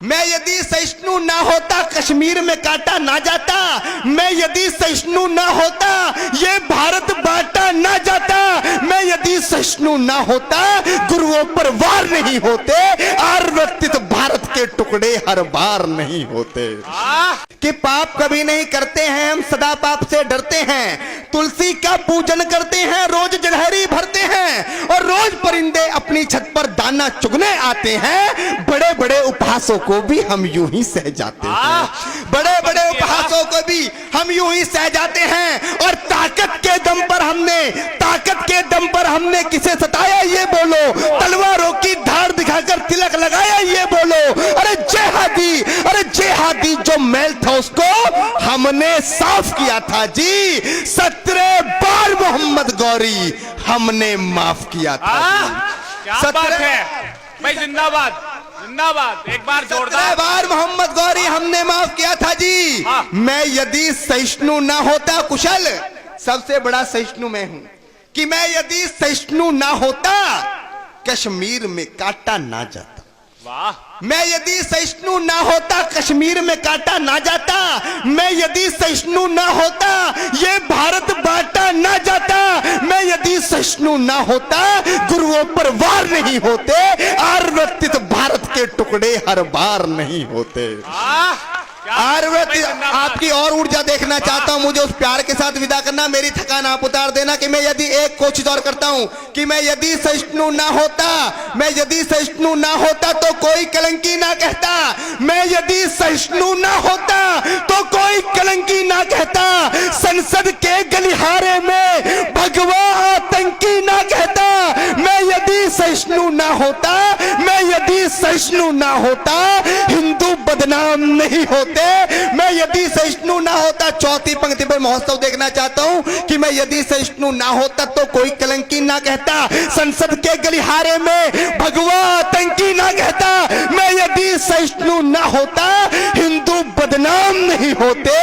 मैं यदि सहिष्णु ना होता कश्मीर में काटा ना जाता, मैं यदि सहिष्णु ना होता ये भारत बांटा ना जाता, मैं यदि सहिष्णु ना होता गुरुओं पर वार नहीं होते, आर्वतित भारत के टुकड़े हर बार नहीं होते। कि पाप कभी नहीं करते हैं हम, सदा पाप से डरते हैं, तुलसी का पूजन करते हैं, रोज जलहरी भरते हैं और रोज परिंदे अपनी छत पर दाना चुगने आते हैं। बड़े बड़े उपहासों को भी हम यूं ही सह जाते हैं, बड़े बड़े उपहासों को भी हम यूं ही सह जाते हैं। और ताकत के दम पर हमने किसे सताया ये बोलो, तलवारों की धार दिखाकर तिलक लगाया ये बोलो। अरे जेहादी जो मैल था उसको हमने साफ किया था जी, 17 बार मोहम्मद गौरी हमने माफ किया था। क्या बात है भाई, जिंदाबाद जिंदाबाद। एक बार जोरदार, 17 बार मोहम्मद गौरी हमने माफ किया था जी। मैं यदि सहिष्णु ना होता, कुशल सबसे बड़ा सहिष्णु मैं हूं, कि मैं यदि सहिष्णु ना होता कश्मीर में काटा ना जाता। वाह। मैं यदि सहिष्णु ना होता कश्मीर में काटा ना जाता, मैं यदि सहिष्णु ना होता ये भारत बांटा ना जाता, मैं यदि सहिष्णु ना होता गुरुओं पर वार नहीं होते, आर्वतित भारत के टुकड़े हर बार नहीं होते। आर्वतित आपकी और ऊर्जा देखना चाहता हूं, मुझे उस प्यार के साथ विदा करना, मेरी थकान आप उतार देना। कि मैं यदि एक कोशिश और करता हूं कि मैं यदि सहिष्णु ना होता, मैं यदि सहिष्णु ना होता तो कोई कलंकी ना कहता, मैं यदि सहिष्णु ना होता तो कोई कलंकी ना कहता, संसद के गलिहारे में भगवा आतंकी ना कहता, मैं यदि सहिष्णु ना होता, मैं यदि सहिष्णु ना होता हिंदू बदनाम नहीं होते, मैं यदि सहिष्णु ना होता। चौथी पंक्ति पर महोत्सव देखना चाहता हूं कि मैं यदि सहिष्णु ना होता तो कोई कलंकी ना कहता, संसद के गलिहारे में भगवा आतंकी ना कहता, मैं यदि सहिष्णु ना होता हिंदू बदनाम नहीं होते,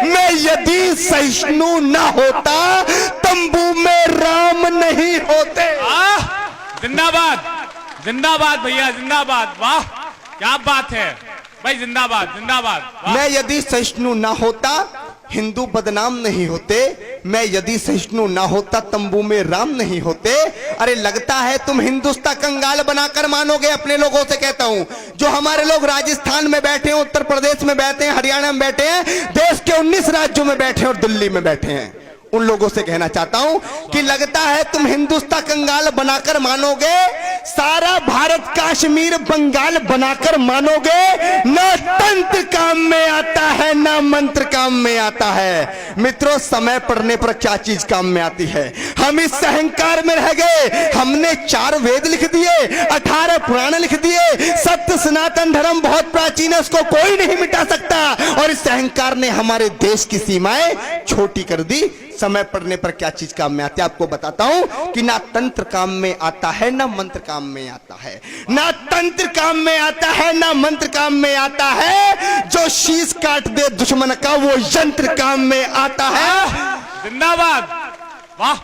मैं यदि सहिष्णु ना होता तंबू में राम नहीं होते। जिंदाबाद जिंदाबाद भैया जिंदाबाद। वाह क्या बात है भाई, जिंदाबाद जिंदाबाद। मैं यदि सहिष्णु ना होता हिंदू बदनाम नहीं होते, मैं यदि सहिष्णु ना होता तंबू में राम नहीं होते। अरे लगता है तुम हिंदुस्तान कंगाल बनाकर मानोगे। अपने लोगों से कहता हूं, जो हमारे लोग राजस्थान में बैठे हैं, उत्तर प्रदेश में बैठे हैं, हरियाणा में बैठे हैं, देश के 19 राज्यों में बैठे हैं और दिल्ली में बैठे हैं, उन लोगों से कहना चाहता हूं कि लगता है तुम हिंदुस्तान कंगाल बनाकर मानोगे, सारा भारत कश्मीर बंगाल बनाकर मानोगे। ना तंत्र काम में आता है ना मंत्र काम में आता है। मित्रों, समय पड़ने पर क्या चीज काम में आती है। हम इस अहंकार में रह गए, हमने 4 वेद लिख दिए, 18 पुराण लिख दिए, सत्य सनातन धर्म बहुत प्राचीन है, उसको कोई नहीं मिटा सकता, और इस अहंकार ने हमारे देश की सीमाएं छोटी कर दी। समय पड़ने पर क्या चीज काम में आती है आपको बताता हूं कि ना तंत्र काम में आता है ना मंत्र काम में आता है, ना तंत्र काम में आता है ना मंत्र काम में आता है, जो शीश काट दे दुश्मन का वो यंत्र काम में आता है। जिंदाबाद। वाह।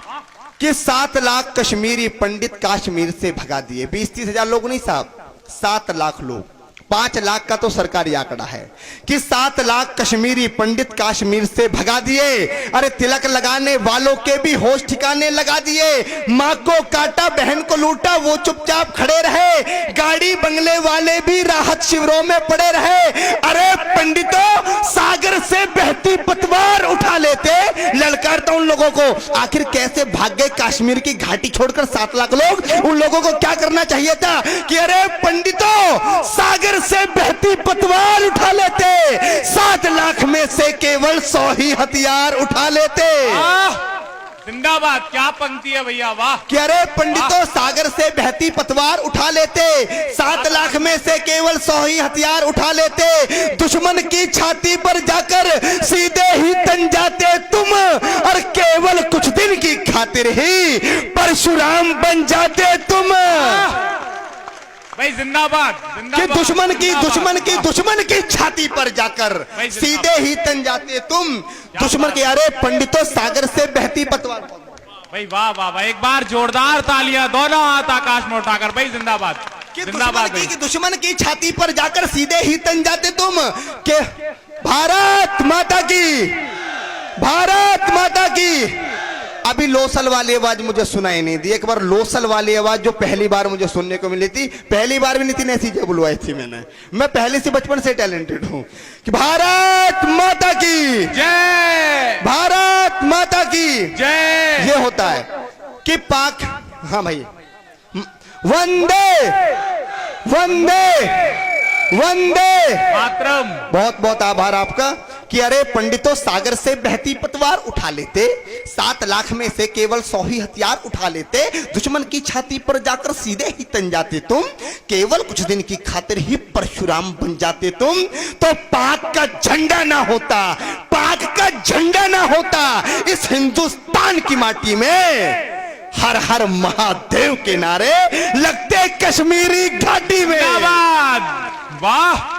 कि 7 लाख कश्मीरी पंडित कश्मीर से भगा दिए। 20-30 हजार लोग नहीं साहब, 7 लाख लोग। 5 लाख का तो सरकारी आंकड़ा है कि 7 लाख कश्मीरी पंडित कश्मीर से भगा दिए। अरे तिलक लगाने वालों के भी होश ठिकाने लगा दिए। माँ को काटा, बहन को लूटा, वो चुपचाप खड़े रहे। गाड़ी बंगले वाले भी राहत शिविरों में पड़े रहे। अरे पंडितों, सागर से बहती पतवार उठा लेते। ललकारता उन लोगों को, आखिर कैसे भाग गए कश्मीर की घाटी छोड़कर 7 लाख लोग। उन लोगों को क्या करना चाहिए था कि अरे पंडितों, सागर से बहती पतवार उठा लेते, 7 लाख में से केवल 100 ही हथियार उठा लेते। जिंदाबाद। क्या पंक्ति है भैया, वाह। कि अरे पंडितों, सागर से बहती पतवार उठा लेते, 7 लाख में से केवल 100 ही हथियार उठा लेते, दुश्मन की छाती पर जाकर सीधे ही तन जाते तुम, और केवल कुछ दिन की खातिर ही परशुराम बन जाते तुम। भाई जिंदाबाद कि दुश्मन की छाती पर जाकर सीधे ही तन जाते तुम, दुश्मन के। अरे पंडितों, सागर से बहती पतवार भाई वाह वाह वाह, एक बार जोरदार तालियां, दोनों हाथ आकाश में उठाकर भाई जिंदाबाद जिंदाबाद भाई। कि दुश्मन की छाती पर जाकर सीधे ही तन जाते तुम के भारत माता की, भारत माता की। अभी लोसल वाली आवाज मुझे सुनाई नहीं दी, एक बार लोसल वाली आवाज जो पहली बार मुझे सुनने को मिली थी, पहली बार भी नितिन ऐसी जब बुलवाई थी मैंने, मैं पहले से बचपन से टैलेंटेड हूं कि भारत माता की जय, भारत माता की जय। ये होता है कि पाक, हाँ भाई, वंदे वंदे वंदे मातरम। बहुत बहुत आभार आपका कि अरे पंडितों, सागर से बहती पतवार उठा लेते, 7 लाख में से केवल 100 ही हथियार उठा लेते, दुश्मन की छाती पर जाकर सीधे ही तन जाते तुम, केवल कुछ दिन की खातिर ही परशुराम बन जाते तुम, तो पाक का झंडा ना होता, पाक का झंडा ना होता इस हिंदुस्तान की माटी में, हर हर महादेव के नारे लगते कश्मीरी घाटी में। जिंदाबाद, वाह